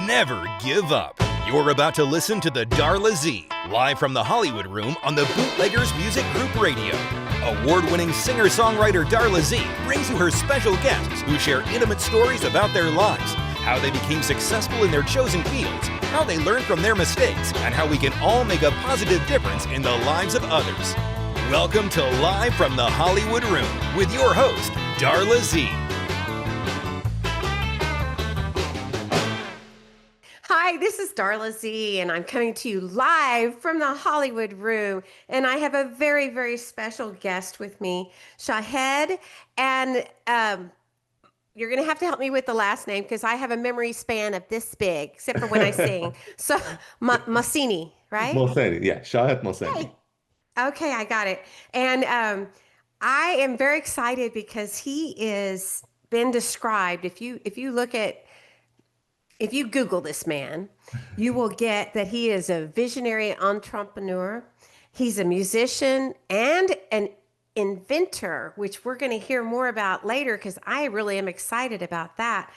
never give up. You're about to listen to the Darla Z, live from the Hollywood Room on the Bootleggers Music Group Radio. Award-winning singer-songwriter Darla Z brings you her special guests who share intimate stories about their lives, how they became successful in their chosen fields, how they learned from their mistakes, and how we can all make a positive difference in the lives of others. Welcome to Live from the Hollywood Room with your host, Darla Z. Hi, this is Darla Z, and I'm coming to you live from the Hollywood Room. And I have a very, very special guest with me, Shahed. And you're going to have to help me with the last name because I have a memory span of this big, except for when I sing. So, Mohseni, right? Mohseni, yeah, Shahed Mohseni. Hey. Okay, I got it. And I am very excited because he is been described. If you Google this man, you will get that he is a visionary entrepreneur. He's a musician and an inventor, which we're going to hear more about later because I really am excited about that.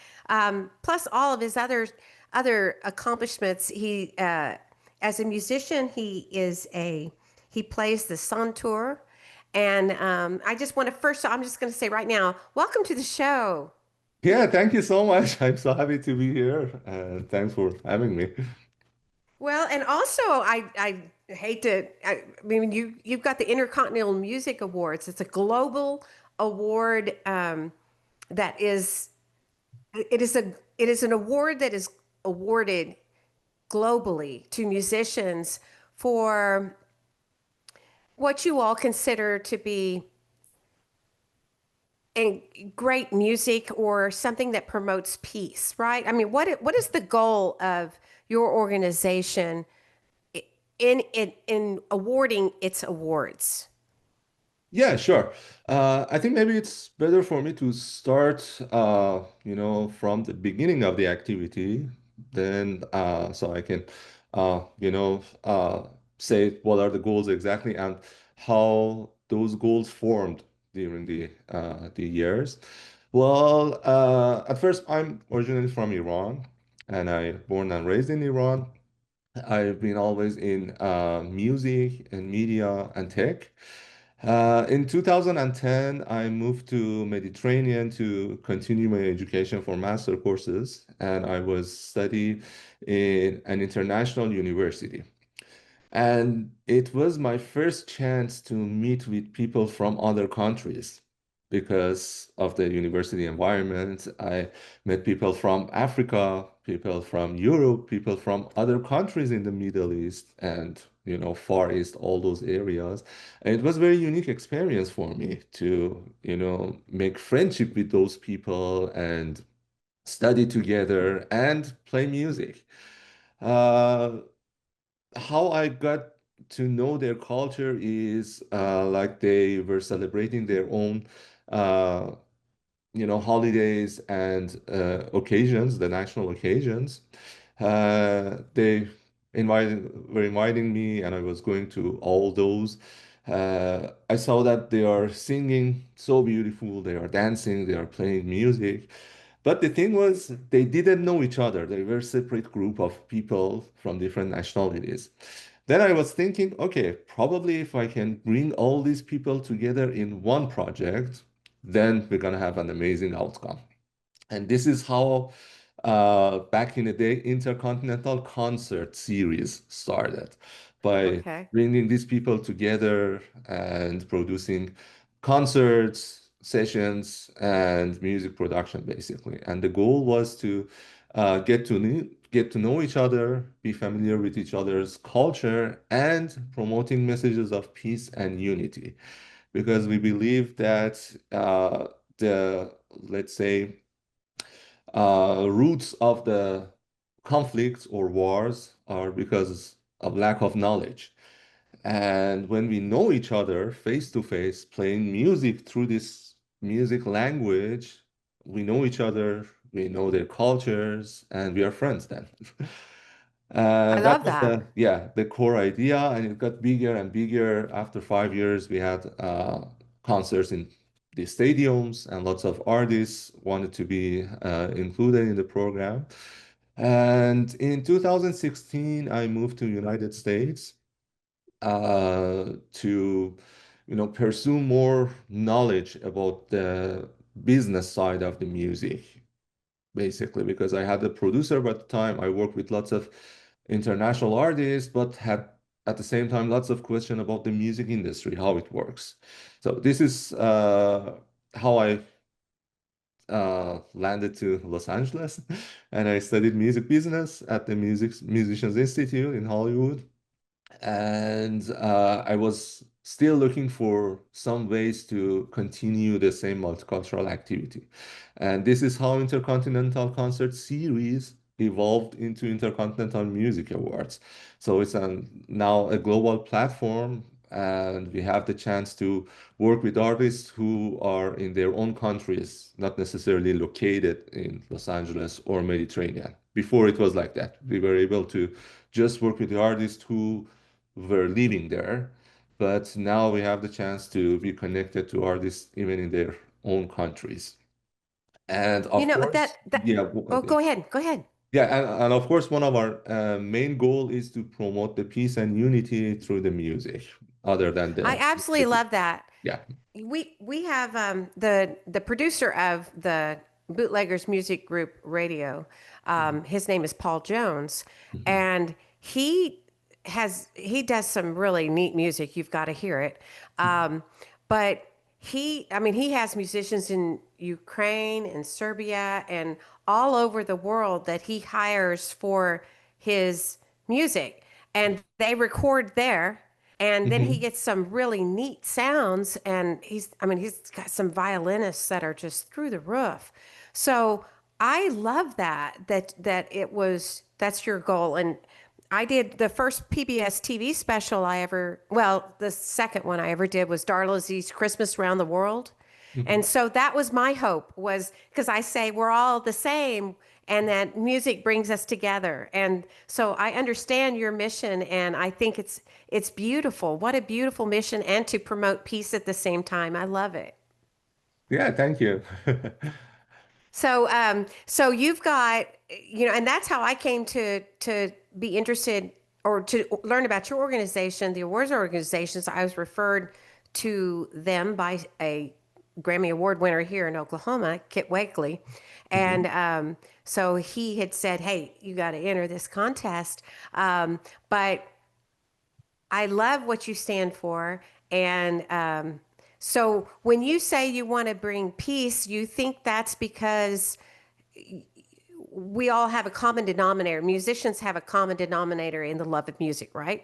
Plus all of his other accomplishments. He, as a musician, he plays the Santoor. And I'm just going to say right now, welcome to the show. Yeah, thank you so much. I'm so happy to be here. Thanks for having me. Well, and also I hate to, I mean, you've got the InterContinental Music Awards. It's a global award that is, it is an award that is awarded globally to musicians for what you all consider to be great music or something that promotes peace, right? I mean, what is the goal of your organization in awarding its awards? Yeah, sure. I think maybe it's better for me to start, from the beginning of the activity, then so I can, say what are the goals exactly and how those goals formed during the years. Well, at first, I'm originally from Iran, and I born and raised in Iran. I've been always in music and media and tech. In 2010, I moved to Mediterranean to continue my education for master courses, and I was studying in an international university. And it was my first chance to meet with people from other countries because of the university environment. I met people from Africa, people from Europe, people from other countries in the Middle East and, Far East, all those areas. And it was a very unique experience for me to, make friendship with those people and study together and play music. Uh, how I got to know their culture is like they were celebrating their own, uh, holidays and occasions, the national occasions. They were inviting me, and I was going to all those. I saw that they are singing so beautiful, they are dancing, they are playing music. But the thing was, they didn't know each other. They were a separate group of people from different nationalities. Then I was thinking, okay, probably if I can bring all these people together in one project, then we're gonna have an amazing outcome. And this is how, back in the day, Intercontinental Concert Series started by Okay. bringing these people together and producing concerts, sessions, and music production, basically. And the goal was to get to know each other, be familiar with each other's culture, and promoting messages of peace and unity, because we believe that the, let's say, roots of the conflicts or wars are because of lack of knowledge. And when we know each other face to face, playing music through this music language, we know each other, we know their cultures, and we are friends then. I That love was that. the core idea, and it got bigger and bigger. After 5 years, we had concerts in the stadiums, and lots of artists wanted to be included in the program. And in 2016, I moved to United States to, pursue more knowledge about the business side of the music, basically, because I had a producer at the time. I worked with lots of international artists, but had at the same time lots of question about the music industry, how it works. So this is how I landed to Los Angeles, and I studied music business at the Musicians Institute in Hollywood. And I was still looking for some ways to continue the same multicultural activity. And this is how Intercontinental Concert Series evolved into Intercontinental Music Awards. So it's now a global platform, and we have the chance to work with artists who are in their own countries, not necessarily located in Los Angeles or Mediterranean. Before it was like that. We were able to just work with the artists who were living there, but now we have the chance to be connected to artists even in their own countries. And You of know, course, yeah, oh, go ahead. Go ahead. yeah, and of course, one of our main goal is to promote the peace and unity through the music, other than I the, absolutely love that. yeah. We have the producer of the Bootleggers Music Group Radio. Mhm. His name is Paul Jones, Mhm. and he does some really neat music. You've got to hear it. But I mean, he has musicians in Ukraine and Serbia and all over the world that he hires for his music, and they record there. And then he Mhm. gets some really neat sounds, and I mean, he's got some violinists that are just through the roof. So I love that's your goal. And I did the first PBS TV special well, the second one I ever did was Darla Z's Christmas Around the World. And Mhm. so that was my hope, was because I say we're all the same and that music brings us together. And so I understand your mission, and I think it's beautiful. What a beautiful mission, and to promote peace at the same time. I love it. Yeah, thank you. So you've got, and that's how I came to be interested or to learn about your organization, the awards organizations. I was referred to them by a Grammy Award winner here in Oklahoma, Kit Wakely, and Mhm. so he had said, "Hey, you got to enter this contest." But I love what you stand for. And so when you say you want to bring peace, you think that's because we all have a common denominator. Musicians have a common denominator in the love of music, right?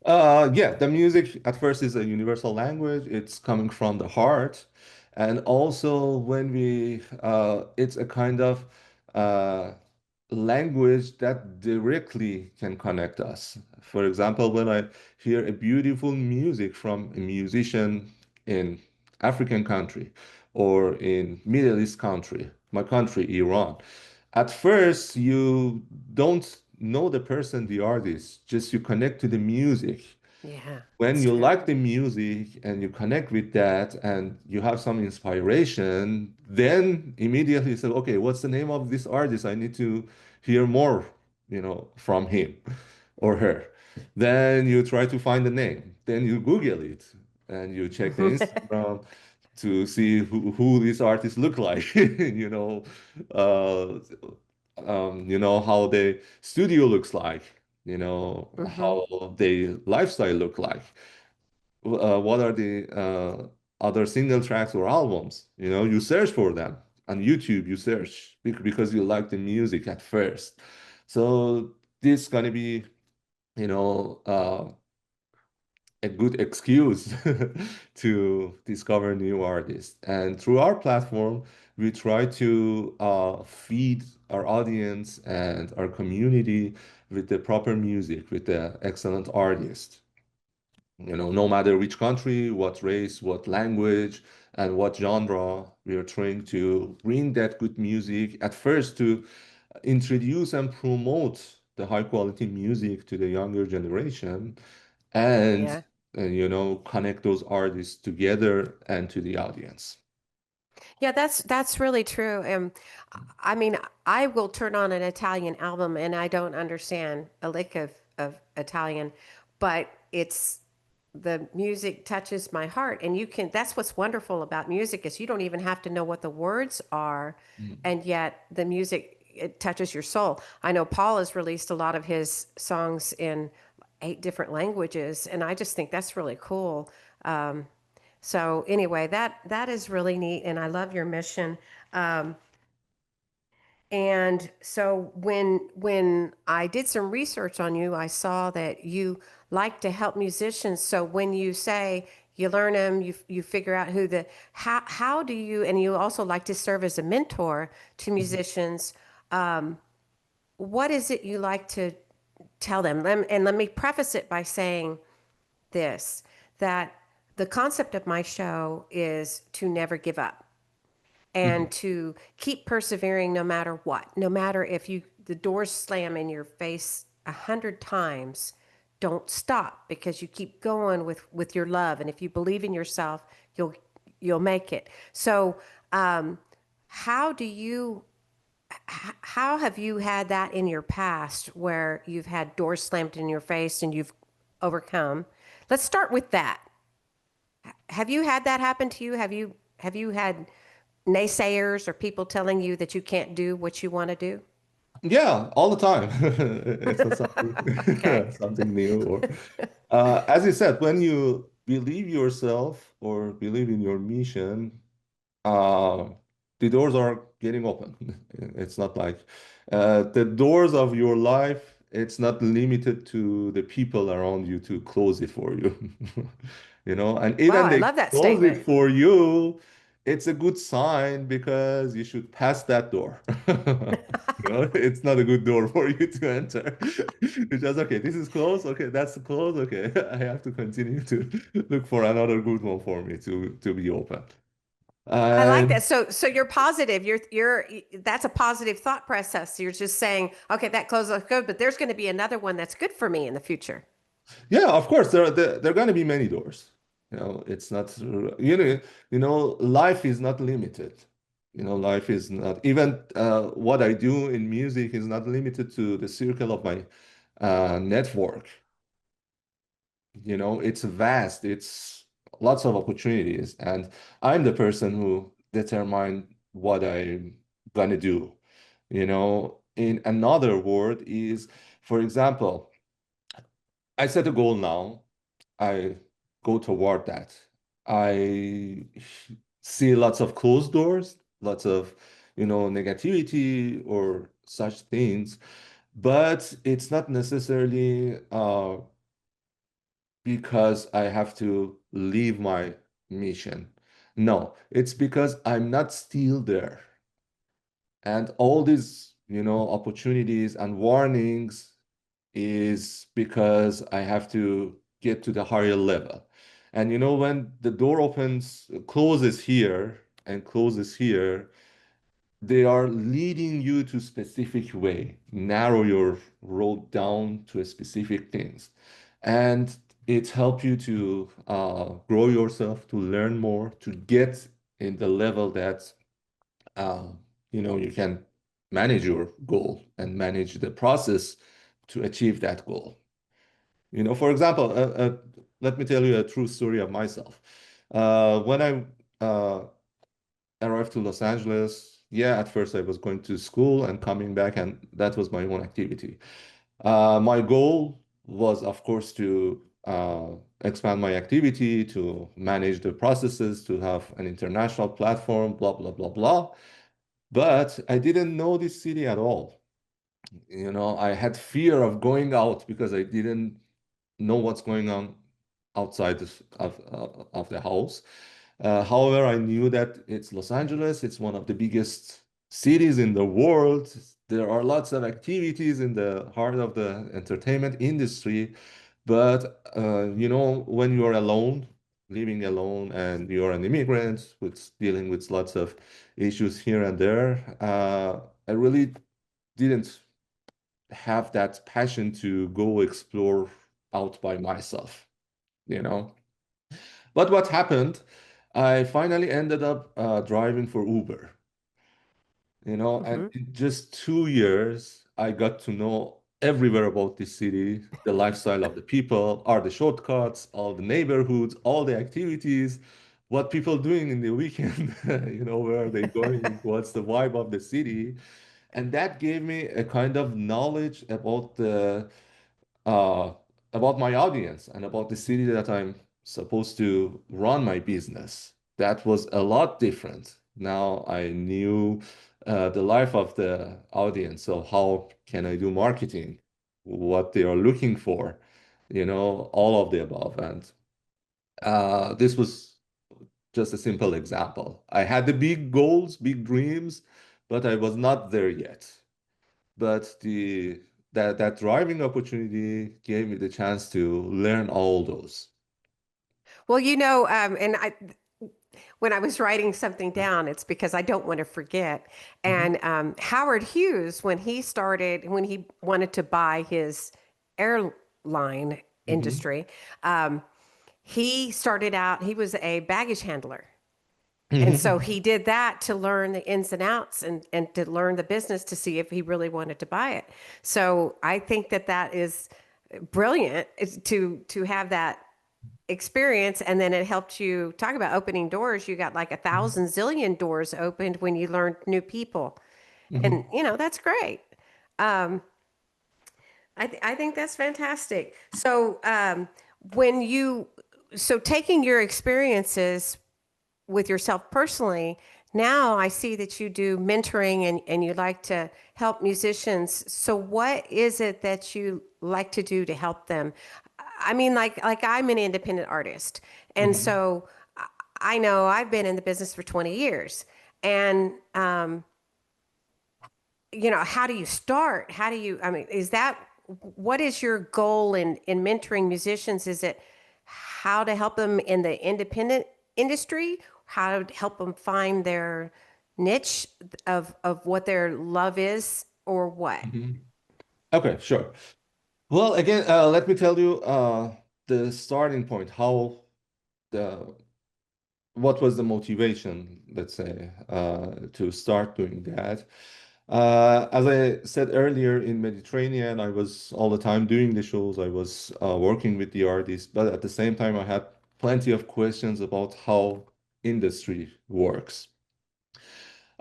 Yeah, the music at first is a universal language. It's coming from the heart. And also when it's a kind of uh, language that directly can connect us. For example, when I hear a beautiful music from a musician in African country or in Middle East country, my country, Iran, at first you don't know the person, the artist, just you connect to the music. Yeah, When it's you true. like the music and you connect with that and you have some inspiration, then immediately you say, okay, what's the name of this artist? I need to hear more, from him or her. Then you try to find the name. Then you Google it and you check the Instagram to see who these artists look like, uh, how the studio looks like, Hmm. how the lifestyle look like, what are the other single tracks or albums, you search for them on YouTube, you search because you like the music at first. So this gonna be, you know, uh, a good excuse to discover new artists. And through our platform, we try to feed our audience and our community with the proper music, with the excellent artists. No matter which country, what race, what language, and what genre, we are trying to bring that good music at first to introduce and promote the high quality music to the younger generation and Yeah. connect those artists together and to the audience. Yeah, that's really true. I mean, I will turn on an Italian album and I don't understand a lick of Italian, but it's the music touches my heart. And you can, that's what's wonderful about music is you don't even have to know what the words are, Mm. and yet the music it touches your soul. I know Paul has released a lot of his songs in 8 different languages, and I just think that's really cool. So anyway, that is really neat, and I love your mission. Um, and so when I did some research on you, I saw that you like to help musicians. So when you say you learn them, you figure out who the how do you, and you also like to serve as a mentor to musicians. What is it you like to tell them? And let me preface it by saying this, that the concept of my show is to never give up Mhm. and to keep persevering no matter what. No matter if you the doors slam in your face 100 times, don't stop because you keep going with your love. And if you believe in yourself, you'll make it. So how do you how have you had that in your past where you've had doors slammed in your face and you've overcome? Let's start with that. Have you had that happen to you? Have you had naysayers or people telling you that you can't do what you want to do? Yeah, all the time. It's not something Okay. something new. Or as you said, when you believe yourself or believe in your mission, uh, the doors are getting open. It's not like the doors of your life, it's not limited to the people around you to close it for you. You know, and Wow, even I they love that close it statement. for you, it's a good sign because you should pass that door. You know, it's not a good door for you to enter. It's just okay, this is closed. Okay, that's closed. Okay, I have to continue to look for another good one for me to be open. I like And that. So you're positive. You're that's a positive thought process. You're just saying, okay, that close looks good, but there's going to be another one that's good for me in the future. yeah, of course, there are going to be many doors. You know, it's not, life is not limited. You know, life is not, even what I do in music is not limited to the circle of my network. You know, it's vast, it's lots of opportunities. And I'm the person who determine what I'm gonna do. You know, in another word is, for example, I set a goal now. I go toward that. I see lots of closed doors, lots of, negativity or such things, but it's not necessarily because I have to leave my mission. No, it's because I'm not still there. And all these, opportunities and warnings is because I have to get to the higher level. And when the door closes here and closes here, they are leading you to specific way, narrow your road down to a specific things. And it helps you to grow yourself, to learn more, to get in the level that uh, you can manage your goal and manage the process to achieve that goal. For example, let me tell you a true story of myself. When I arrived to Los Angeles, yeah, at first I was going to school and coming back, and that was my own activity. My goal was, of course, to expand my activity, to manage the processes, to have an international platform, blah, blah, blah, blah. But I didn't know this city at all. I had fear of going out because I didn't know what's going on outside of the house. However, I knew that it's Los Angeles. It's one of the biggest cities in the world. There are lots of activities in the heart of the entertainment industry. But when you are alone, living alone, and you're an immigrant with dealing with lots of issues here and there, I really didn't have that passion to go explore out by myself. you know. But what happened? I finally ended up driving for Uber, and Hmm. in just 2 years, I got to know everywhere about the city, the lifestyle of the people, are the shortcuts, all the neighborhoods, all the activities, what people doing in the weekend, where are they going, what's the vibe of the city. And that gave me a kind of knowledge uh, about my audience and about the city that I'm supposed to run my business. That was a lot different. Now I knew the life of the audience. So how can I do marketing? What they are looking for, all of the above. And this was just a simple example. I had the big goals, big dreams, but I was not there yet. But that driving opportunity gave me the chance to learn all those. Well, and when I was writing something down, it's because I don't want to forget. Mhm, And Howard Hughes, when he wanted to buy his airline mhm, industry, um, he started out, he was a baggage handler. And so mhm, he did that to learn the ins and outs and to learn the business to see if he really wanted to buy it. So I think that that is brilliant to have that experience, and then it helped you talk about opening doors. You got like a thousand zillion doors opened when you learned new people, and mhm. that's great. um, I think that's fantastic. So when you so taking your experiences with yourself personally, now I see that you do mentoring and you like to help musicians. So what is it that you like to do to help them? I mean, like I'm an independent artist. And Mhm. so I know I've been in the business for 20 years. And how do you start? How do you, I mean, what is your goal in mentoring musicians? Is it how to help them in the independent industry? How to help them find their niche of what their love is, or what? Mhm. Okay, sure. Well, again, let me tell you the starting point, the what was the motivation, let's say, to start doing that. As I said earlier, in Mediterranean, I was all the time doing the shows. I was working with the artists, but at the same time, I had plenty of questions about how industry works.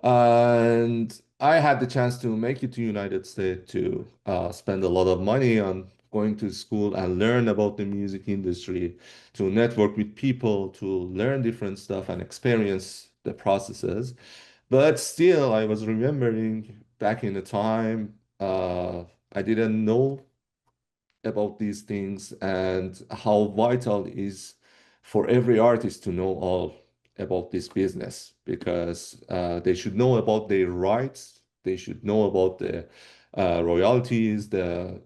And I had the chance to make it to United States to spend a lot of money on going to school and learn about the music industry, to network with people, to learn different stuff and experience the processes. But still, I was remembering back in the time, I didn't know about these things and how vital it is for every artist to know all about this business, because they should know about their rights, they should know about the royalties, the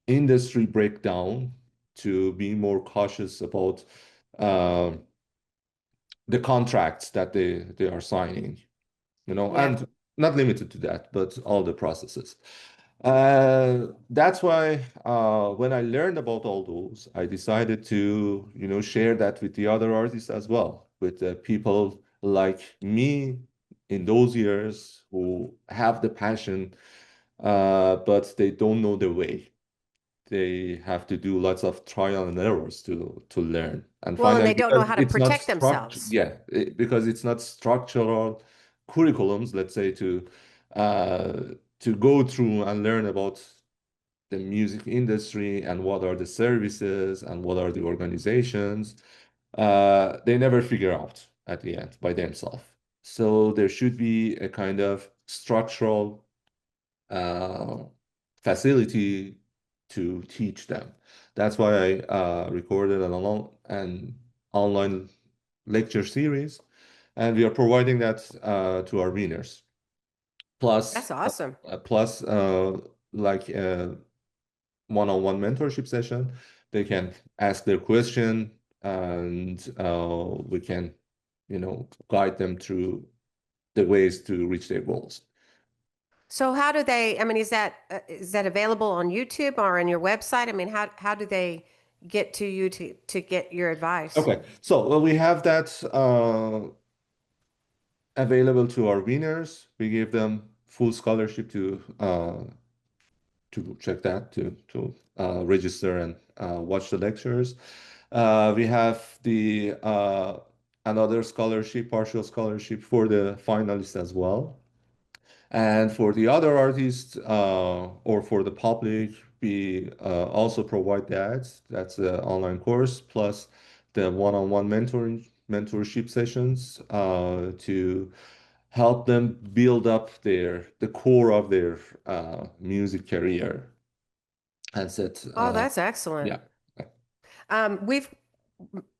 industry breakdown, to be more cautious about uh, the contracts that they are signing, Yeah. and not limited to that, but all the processes. That's why when I learned about all those, I decided to, share that with the other artists as well, with the people like me in those years who have the passion, but they don't know the way. They have to do lots of trial and errors to learn. And Well, and finally, they don't know because how to it's not protect structured, themselves. yeah, because it's not structural curriculums, let's say, uh, to go through and learn about the music industry and what are the services and what are the organizations. They never figure out at the end by themselves. So there should be a kind of structural uh, facility to teach them. That's why I recorded an online lecture series, and we are providing that to our winners. Plus, That's awesome. plus like a one-on-one mentorship session, they can ask their question, and we can, guide them through the ways to reach their goals. So how do they, I mean, is that available on YouTube or on your website? I mean, how do they get to you to get your advice? Okay, so we have that available to our winners. We give them full scholarship to check that to register and watch the lectures. We have the another scholarship, partial scholarship for the finalists as well. And for the other artists or for the public, we also provide that. That's an online course plus the one-on-one mentorship sessions to help them build up the core of their music career. And set, Oh, that's excellent. yeah. We've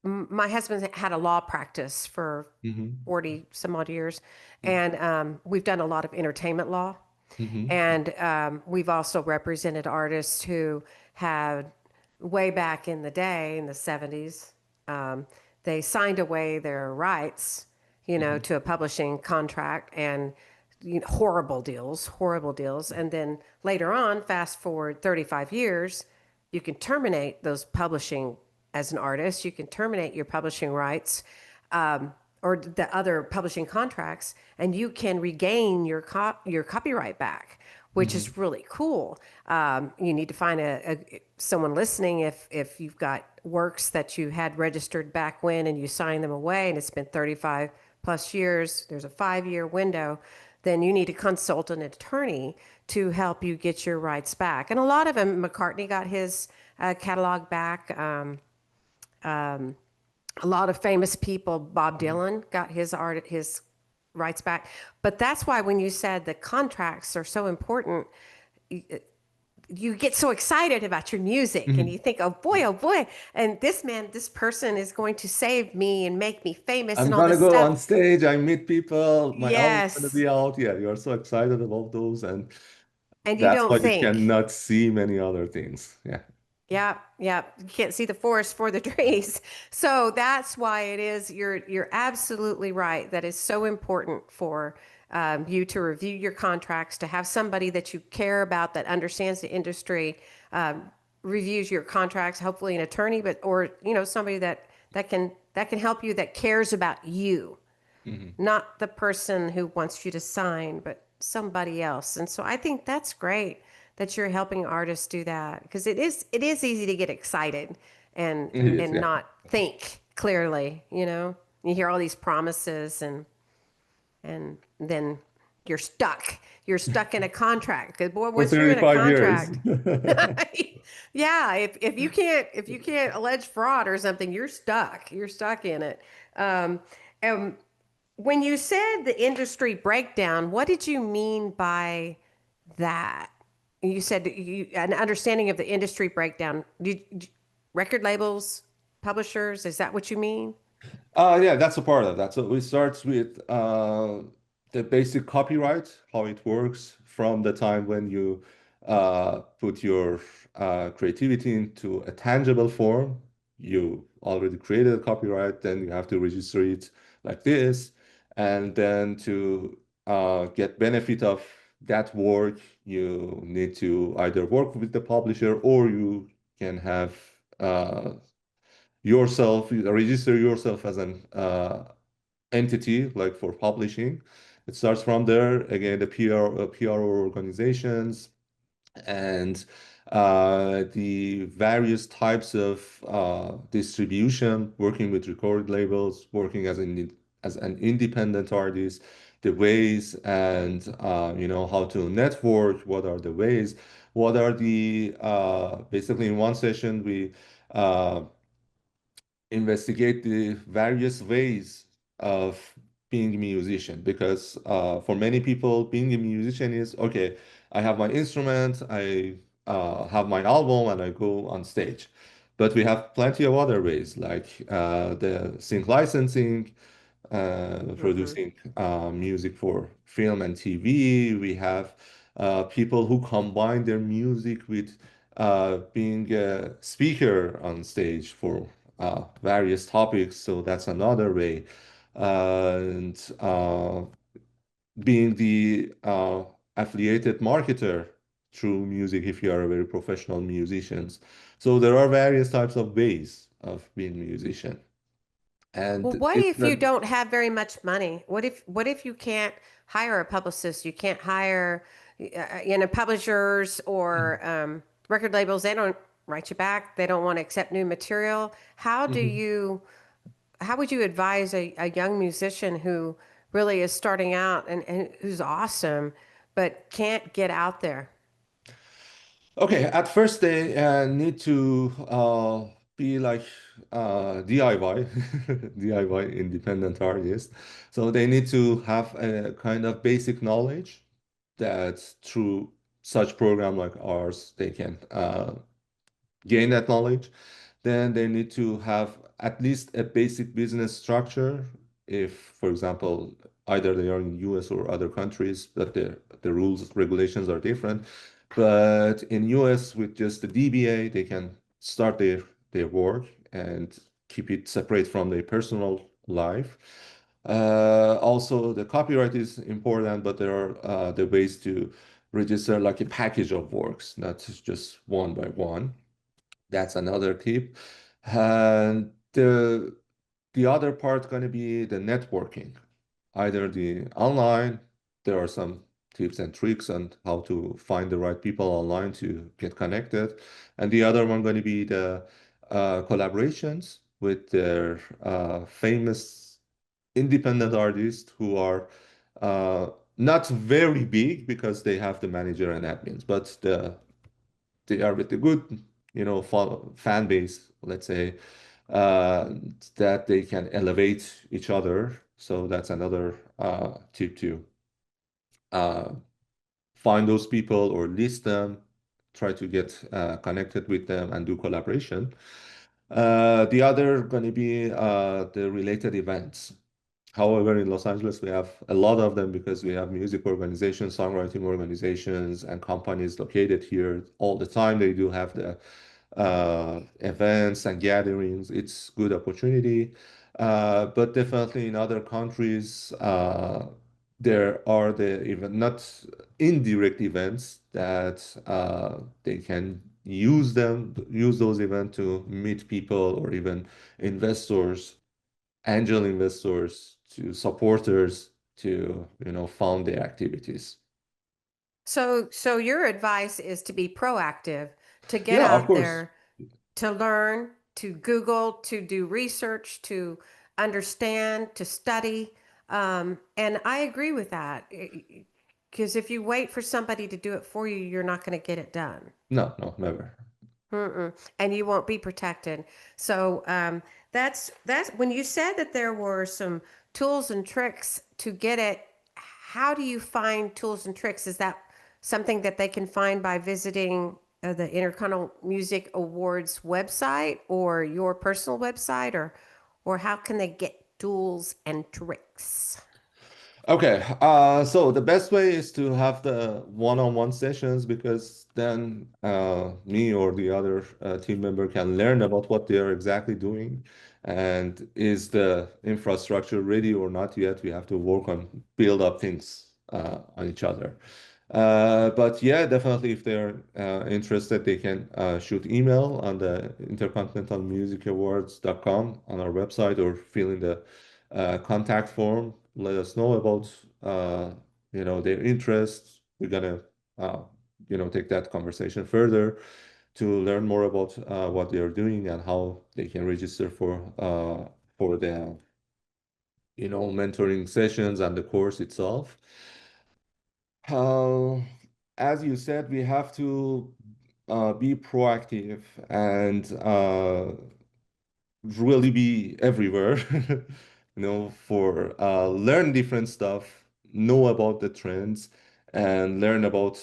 my husband's had a law practice for Hmm. 40 some odd years, and we've done a lot of entertainment law. Hmm. And we've also represented artists who had, way back in the day, in the 70s, they signed away their rights, Hmm. to a publishing contract, and horrible deals. And then later on, fast forward 35 years, you can terminate those publishing as an artist. You can terminate your publishing rights, or the other publishing contracts, and you can regain your copyright back, which Hmm. is really cool. You need to find someone listening, if you've got works that you had registered back when and you signed them away and it's been 35 plus years. There's a 5-year window. Then you need to consult an attorney to help you get your rights back. And a lot of them, McCartney got his catalog back. A lot of famous people, Bob Dylan got his rights back. But that's why when you said the contracts are so important, you get so excited about your music and Hmm. you think, oh boy, and this person is going to save me and make me famous I'm and all gonna this go stuff. on stage, I meet people, my album's gonna Yes. be out. Yeah, you're so excited about those, and And you that's don't why you think. cannot see many other things. Yeah. Yeah, yeah. You can't see the forest for the trees. So that's why it is, you're absolutely right. That is so important for you to review your contracts, to have somebody that you care about, that understands the industry, reviews your contracts, hopefully an attorney, but or somebody that can help you, that cares about you, Hmm. not the person who wants you to sign, but somebody else. And so I think that's great that you're helping artists do that, because it is easy to get excited and It is, and yeah. not think clearly, You hear all these promises, and then you're stuck. You're stuck in a contract. Because boy, For once you're in a 35 years. contract, yeah, if you can't allege fraud or something, you're stuck. You're stuck in it. And when you said the industry breakdown, what did you mean by that? You said an understanding of the industry breakdown. Record labels, publishers, is that what you mean? Yeah, that's a part of that. So we start with the basic copyright, how it works from the time when you put your creativity into a tangible form. You already created a copyright, then you have to register it like this. And then to get benefit of that work, you need to either work with the publisher or you can have yourself, register yourself as an entity like for publishing. It starts from there. Again, the PR organizations and the various types of distribution, working with record labels, working as an independent artist, the ways and how to network. What are the ways? What are the basically in one session we investigate the various ways of being a musician because for many people being a musician is okay, I have my instrument, I have my album and I go on stage, but we have plenty of other ways like the sync licensing, Hmm. producing music for film and TV. We have people who combine their music with being a speaker on stage for various topics. So that's another way. And being the affiliated marketer through music if you are a very professional musicians. So there are various types of ways of being a musician. Well, And what it's if not, you don't have very much money? What if you can't hire a publicist? You can't hire, publishers or record labels. They don't write you back. They don't want to accept new material. Mhm. How would you advise a young musician who really is starting out and who's awesome, but can't get out there? Okay, at first they need to be like DIY, DIY independent artists. So they need to have a kind of basic knowledge that through such program like ours, they can gain that knowledge. Then they need to have at least a basic business structure. If, for example, either they are in US or other countries, but the rules, regulations are different. But in US, with just the DBA, they can start their work and keep it separate from their personal life. Also, the copyright is important, but there are the ways to register like a package of works, not just one by one. That's another tip. And the other part going to be the networking, either the online, there are some tips and tricks on how to find the right people online to get connected. And the other one going to be the collaborations with their famous independent artists who are not very big because they have the manager and admins, but they are with a good, fan base, let's say, uh, that they can elevate each other. So that's another tip to uh, find those people or list them, try to get connected with them and do collaboration. The other going to be the related events. However, in Los Angeles, we have a lot of them because we have music organizations, songwriting organizations, and companies located here all the time. They do have the events and gatherings. It's good opportunity. But definitely in other countries, there are the even not indirect events that they can use those events to meet people or even investors, angel investors, to supporters to fund their activities. So your advice is to be proactive, to get Yeah, of out course. there, to learn, to Google, to do research, to understand, to study. And I agree with that. Because if you wait for somebody to do it for you, you're not going to get it done. No, no, never. Mm-mm. And you won't be protected. So that's when you said that there were some tools and tricks to get it. How do you find tools and tricks? Is that something that they can find by visiting the Intercontinental Music Awards website or your personal website, or how can they get tools and tricks? Okay, so the best way is to have the one-on-one sessions because then me or the other team member can learn about what they are exactly doing and is the infrastructure ready or not yet. We have to work on build up things on each other. But yeah, definitely if they're interested, they can shoot email on the intercontinentalmusicawards.com on our website or fill in the contact form. Let us know about their interests. We're gonna take that conversation further to learn more about what they are doing and how they can register for the mentoring sessions and the course itself. Uh, as you said, we have to be proactive and really be everywhere, for learn different stuff, know about the trends, and learn about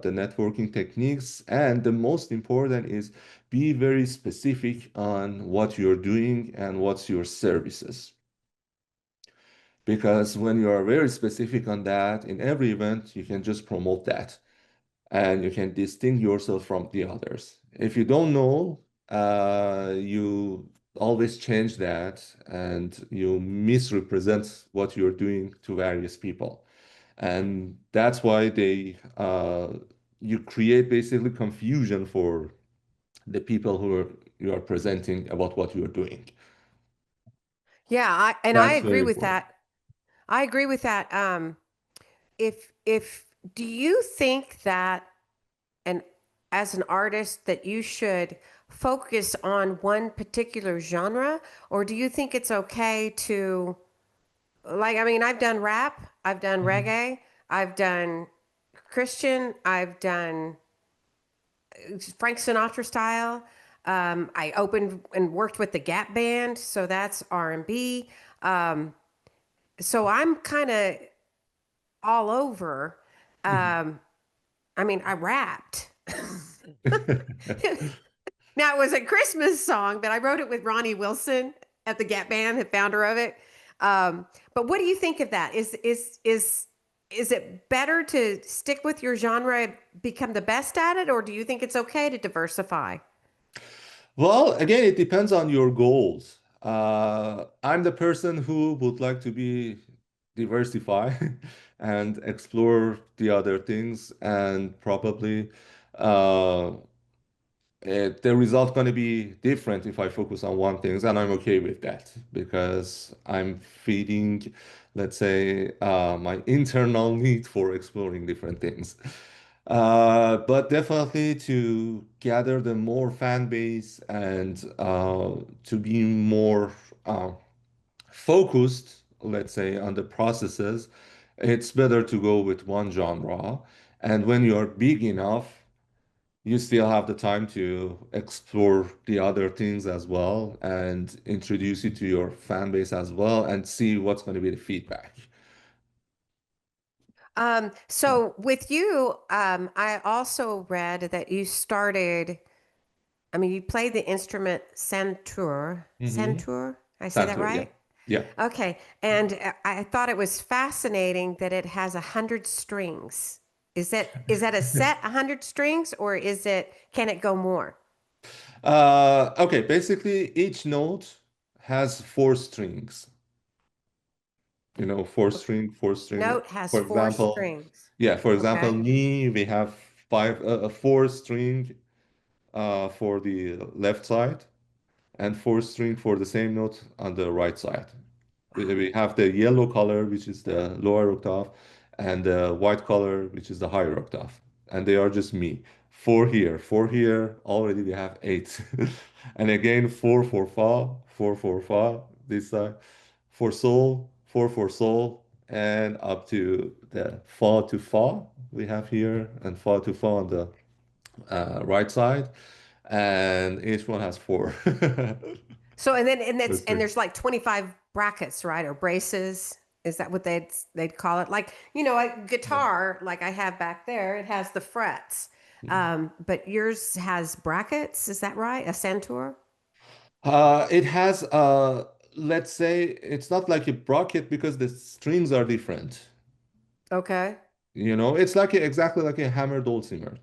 the networking techniques. And the most important is be very specific on what you're doing and what's your services. Because when you are very specific on that in every event, you can just promote that and you can distinguish yourself from the others. If you don't know, you always change that and you misrepresent what you're doing to various people. And that's why they you create basically confusion for the people you are presenting about what you are doing. Yeah, I That's very agree with important. that. I agree with that. If do you think that and as an artist that you should focus on one particular genre, or do you think it's okay to like I mean I've done rap, I've done Mhm. reggae, I've done Christian, I've done Frank Sinatra style. I opened and worked with the Gap Band, so that's R&B. Um, so I'm kind of all over. Um, I mean, I rapped. Now it was a Christmas song, but I wrote it with Ronnie Wilson at the Gap Band, the founder of it. But what do you think of that? Is it better to stick with your genre, become the best at it, or do you think it's okay to diversify? Well, again, it depends on your goals. I'm the person who would like to be diversify and explore the other things, and probably uh, the result going to be different if I focus on one thing, and I'm okay with that because I'm feeding, let's say, my internal need for exploring different things. But definitely to gather the more fan base and to be more focused, let's say, on the processes, it's better to go with one genre. And when you're big enough, you still have the time to explore the other things as well and introduce it to your fan base as well and see what's going to be the feedback. So with you, I also read that you started, I mean, you played the instrument Santoor. Mm-hmm. Santoor? I say that Santoor, yeah. right? Yeah. Okay. And I thought it was fascinating that it has 100 strings. Is that a set 100 strings or can it go more? Okay, basically each note has four strings. Four string. Note has For four example, strings. yeah, for example, Okay. me, we have four string for the left side and four string for the same note on the right side. We have the yellow color, which is the lower octave, and the white color, which is the higher octave. And they are just me. Four here. Already we have eight. And again, four for fa, four for fa this side, for sol, four for sol, and up to the fa to fa we have here, and fa to fa on the right side. And each one has four. So and For that's and string. there's like 25 brackets, right? Or braces. Is that what they'd call it? Like, a Yeah. guitar, like I have back there, it has the frets. But yours has brackets, is that right? A Santoor? It has, let's say, it's not like a bracket because the strings are different. Okay. It's exactly like a hammer dulcimer.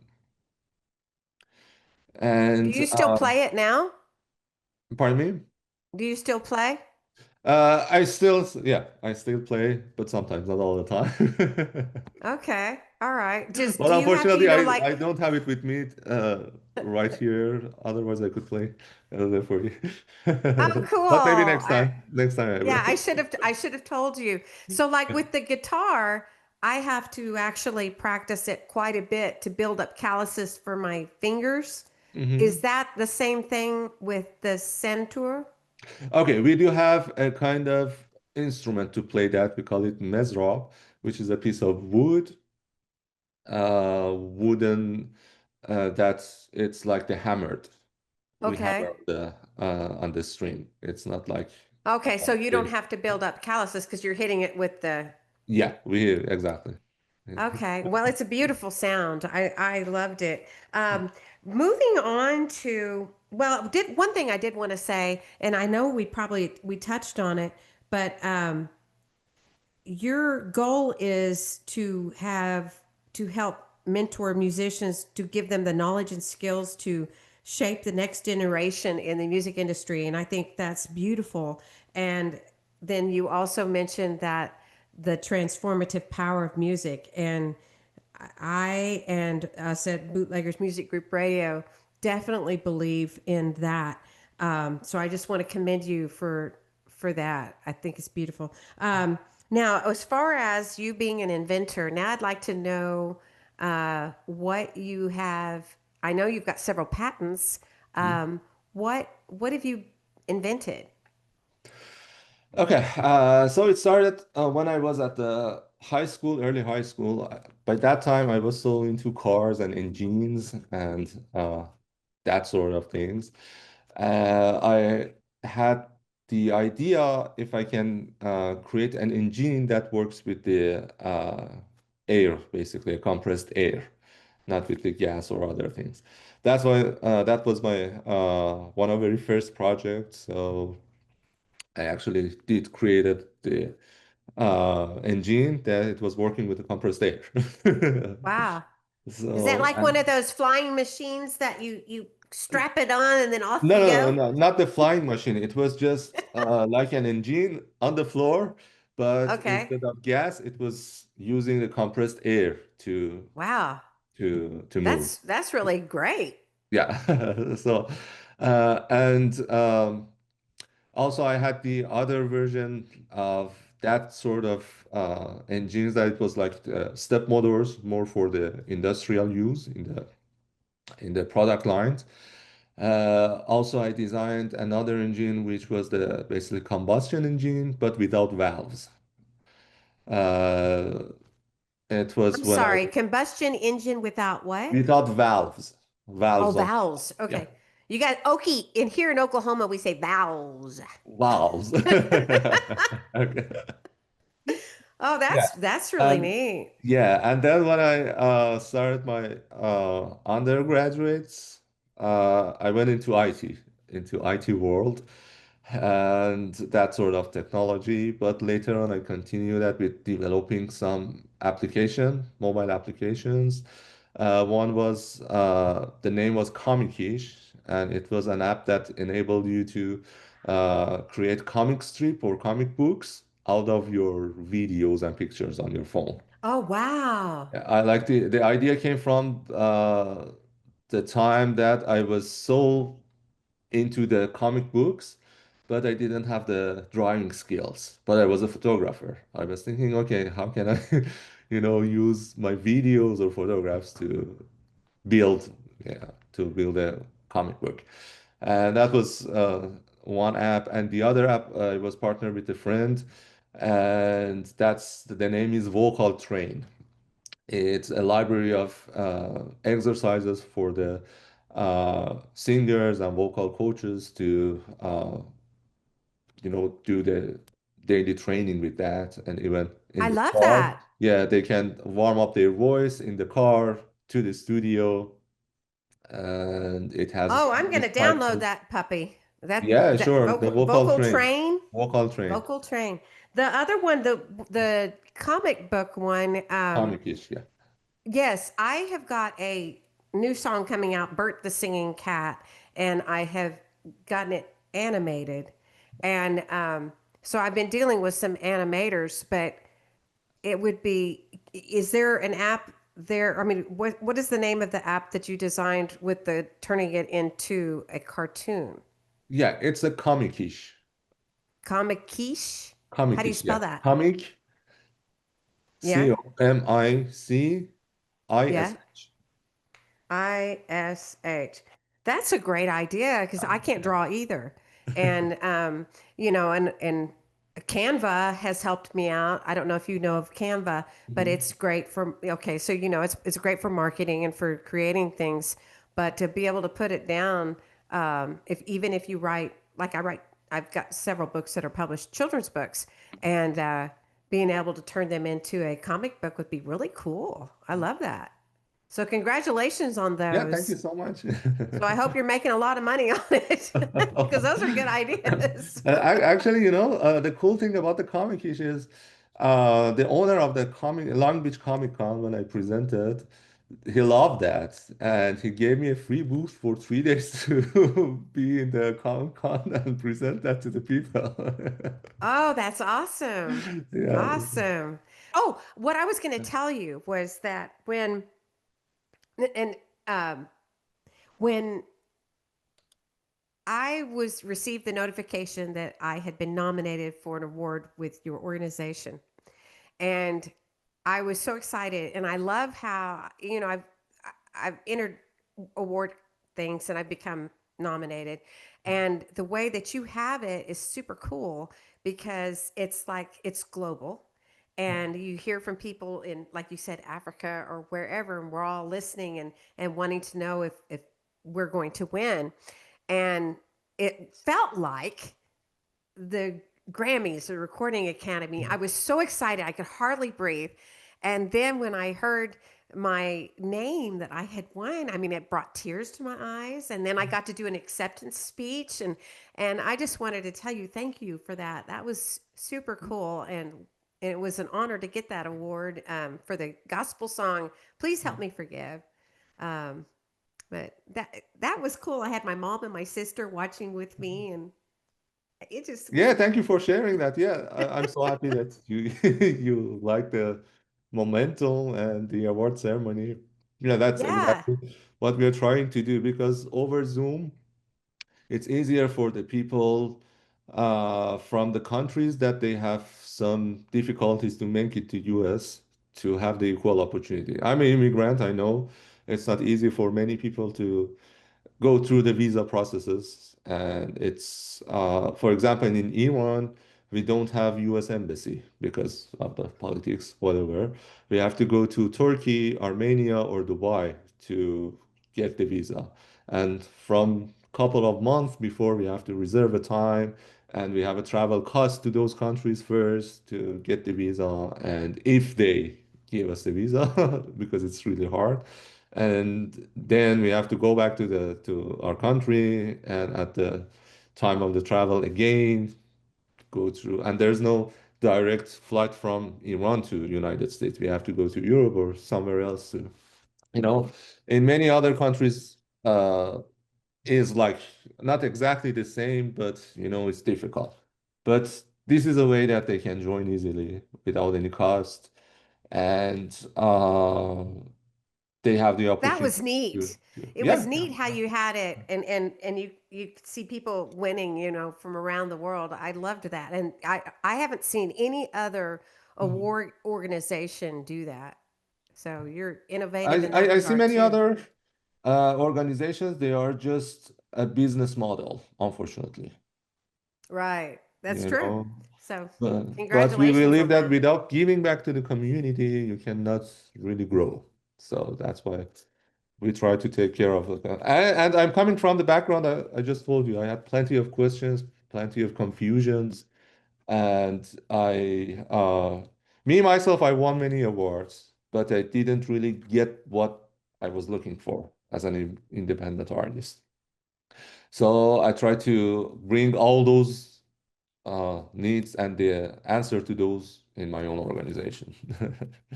Do And you still play it now? pardon me. Do you still play? I still play, but sometimes not all the time. Okay. All right. Just But do you have to, unfortunately, I, like, I don't have it with me right here. Otherwise, I could play there for you. oh, cool. But maybe next time. Next time I Yeah, will. I should have told you. So like with the guitar, I have to actually practice it quite a bit to build up calluses for my fingers. Is Mhm. that the same thing with the Centaur? Okay, we do have a kind of instrument to play that. We call it mezrab, which is a piece of wood, wooden, that's it's like the hammered. We Okay. hammer on the string. It's not like Okay, so you don't the, have to build up calluses because you're hitting it with the yeah, we exactly. Okay. Well, it's a beautiful sound. I loved it. Moving on to did one thing I did want to say, and I know we touched on it, but your goal is to help mentor musicians to give them the knowledge and skills to shape the next generation in the music industry, and I think that's beautiful. And then you also mentioned that the transformative power of music, and I and us at Bootleggers Music Group Radio definitely believe in that. So I just want to commend you for that. I think it's beautiful. Now, as far as you being an inventor, now I'd like to know what you have. I know you've got several patents. What have you invented? Okay, so it started when I was at the high school, early high school. By that time, I was so into cars and engines and that sort of things. I had the idea if I can create an engine that works with the air, basically, compressed air, not with the gas or other things. That's why that was my one of the very first projects. So I actually did created the engine that it was working with the compressed air. Wow. Is that So, like one of those flying machines that you strap it on and then off no, you no, no, go? no, not the flying machine. It was just like an engine on the floor, but Okay. instead of gas, it was using the compressed air Wow. to move. That's really great. Yeah. So, and also I had the other version of that sort of engines that it was like step motors, more for the industrial use in the product lines. Also, I designed another engine which was the basically combustion engine, but without valves. Uh, it was I'm when I sorry, combustion engine without what? without valves, Oh, valves on valves. yeah, Okay. You got Okie in here in Oklahoma, we say valves. valves. Okay. Oh, Yeah, that's really and neat. yeah, and then when I started my undergraduates, I went into IT world and that sort of technology. But later on, I continued that with developing some mobile applications. One was the name was Comikish, and it was an app that enabled you to create comic strip or comic books out of your videos and pictures on your phone. Oh, wow. Yeah, I like the idea came from the time that I was so into the comic books, but I didn't have the drawing skills. But I was a photographer. I was thinking, okay, how can I, use my videos or photographs to build, yeah, to build a comic book. And that was one app. And the other app, I was partnered with a friend, and that's the name is Vocal Train. It's a library of exercises for the singers and vocal coaches to, do the daily training with that. And even in I the love car, that. yeah, they can warm up their voice in the car to the studio. And it has Oh, I'm all going these to download titles. that puppy. That Yeah, that sure. The vocal vocal train, train, vocal train, vocal train. The other one, the comic book one, comic-ish, yeah. yes, I have got a new song coming out, Bert the Singing Cat, and I have gotten it animated. And so I've been dealing with some animators, but it would be, is there an app there? I mean, what is the name of the app that you designed with the turning it into a cartoon? Yeah, it's a comic-ish. Comic Quiche? How do you Comic-ish, yeah. spell that? Comic, Yeah? Yeah? Comic-ish. ISH. That's a great idea because I can't draw either. And and Canva has helped me out. I don't know if you know of Canva, but Mhm. it's great for okay, so it's great for marketing and for creating things, but to be able to put it down, if even if you write like I write, I've got several books that are published, children's books, and being able to turn them into a comic book would be really cool. I love that. So congratulations on Yeah, thank you those. so much. So I hope you're making a lot of money on it because those are good ideas. Actually, the cool thing about the comic is the owner of the Long Beach Comic Con, when I presented, he loved that. And he gave me a free booth for 3 days to be in the Comic Con and present that to the people. Oh, that's awesome. Yeah. Awesome. Oh, what I was going to tell you was that and when I was received the notification that I had been nominated for an award with your organization, and I was so excited. And I love how I've entered award things and I've become nominated, and the way that you have it is super cool because it's like it's global. And you hear from people in, like you said, Africa or wherever, and we're all listening and wanting to know if we're going to win. And it felt like the Grammys, the Recording Academy. I was so excited, I could hardly breathe. And then when I heard my name that I had won, I mean, it brought tears to my eyes. And then I got to do an acceptance speech, and I just wanted to tell you thank you for that. That was super cool, and it was an honor to get that award for the gospel song. Please help me forgive. Um, but that was cool. I had my mom and my sister watching with me, and it just Yeah, was. thank you for sharing that. Yeah, I'm so happy that you you like the momentum and the award ceremony. Yeah, that's Yeah, exactly what we're trying to do because over Zoom, it's easier for the people from the countries that they have some difficulties to make it to US to have the equal opportunity. I'm an immigrant, I know it's not easy for many people to go through the visa processes. And it's, for example, in Iran, we don't have US embassy because of the politics, whatever. We have to go to Turkey, Armenia, or Dubai to get the visa. And from couple of months before, we have to reserve a time and we have a travel cost to those countries first to get the visa. And if they give us the visa, because it's really hard, and then we have to go back to the to our country and at the time of the travel again go through, and there's no direct flight from Iran to United States. We have to go to Europe or somewhere else to, you know, in many other countries is like not exactly the same, but it's difficult. But this is a way that they can join easily without any cost, and they have the that opportunity was neat. It was yeah. neat how you had it, and you could see people winning, from around the world. I loved that, and I haven't seen any other Mhm. award organization do that. So you're I, innovative in that I see regard many too. other organizations, they are just a business model, unfortunately, Right. That's you true. know. So But we congratulations believe on that that. without giving back to the community, you cannot really grow. So that's why we try to take care of it. And I'm coming from the background, I just told you, I had plenty of questions, plenty of confusions. And me myself, I won many awards, but I didn't really get what I was looking for as an independent artist. So I try to bring all those needs and the answer to those in my own organization.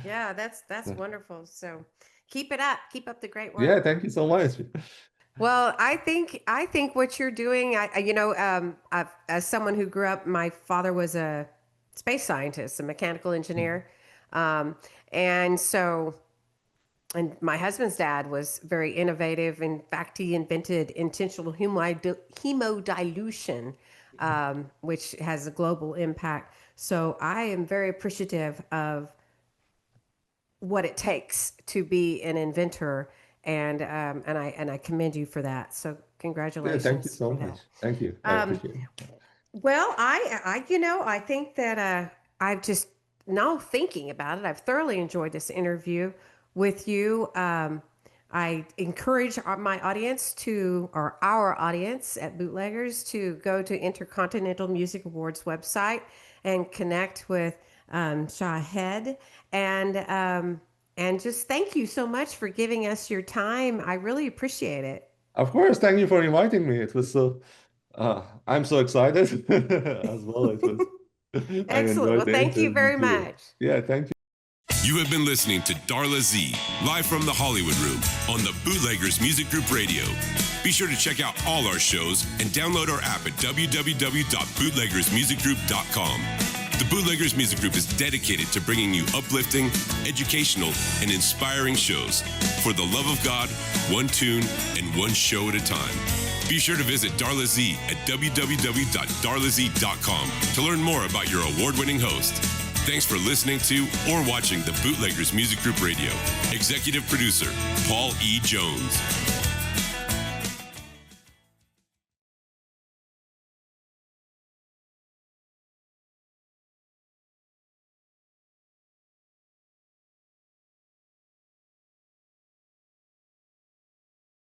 Yeah, that's wonderful. So keep it up. Keep up the great Yeah, work. thank you so much. Well, I think what you're doing, as someone who grew up, my father was a space scientist, a mechanical engineer, um, and so, and my husband's dad was very innovative. In fact, he invented intentional hemodilution, which has a global impact. So I am very appreciative of what it takes to be an inventor, and I commend you for that. So Yeah, thank you congratulations so for much. that. Thank you. I Um, appreciate it. well, I think that I've just now thinking about it. I've thoroughly enjoyed this interview with you. I encourage my audience or our audience at Bootleggers to go to Intercontinental Music Awards website and connect with Shahed, and just thank you so much for giving us your time. I really appreciate it. Of course, thank you for inviting me. It was so I'm so excited as well. It was I Excellent. enjoyed Well, the thank you interview very too. much. Yeah, thank you. You have been listening to Darla Z, live from the Hollywood Room on the Bootleggers Music Group Radio. Be sure to check out all our shows and download our app at www.bootleggersmusicgroup.com. The Bootleggers Music Group is dedicated to bringing you uplifting, educational, and inspiring shows for the love of God, one tune, and one show at a time. Be sure to visit Darla Z at www.darlaz.com to learn more about your award-winning host. Thanks for listening to or watching the Bootleggers Music Group Radio. Executive producer, Paul E. Jones.